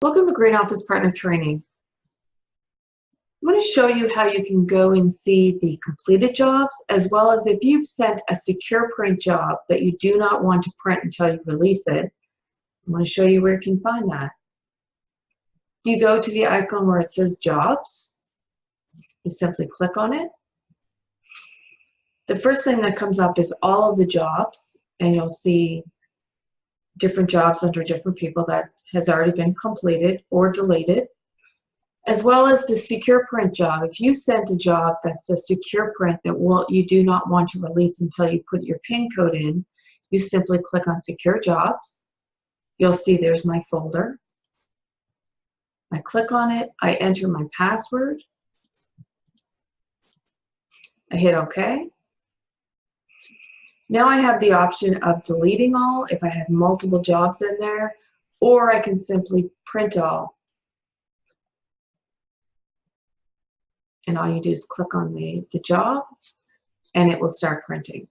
Welcome to Green Office Partner Training. I'm going to show you how you can go and see the completed jobs, as well as if you've sent a secure print job that you do not want to print until you release it. I'm going to show you where you can find that. You go to the icon where it says Jobs. You simply click on it. The first thing that comes up is all of the jobs, and you'll see different jobs under different people that has already been completed or deleted, as well as the secure print job. If you sent a job that's a secure print that you do not want to release until you put your PIN code in, you simply click on Secure Jobs. You'll see there's my folder. I click on it, I enter my password, I hit OK. Now I have the option of deleting all if I have multiple jobs in there, or I can simply print all. And all you do is click on the job and it will start printing.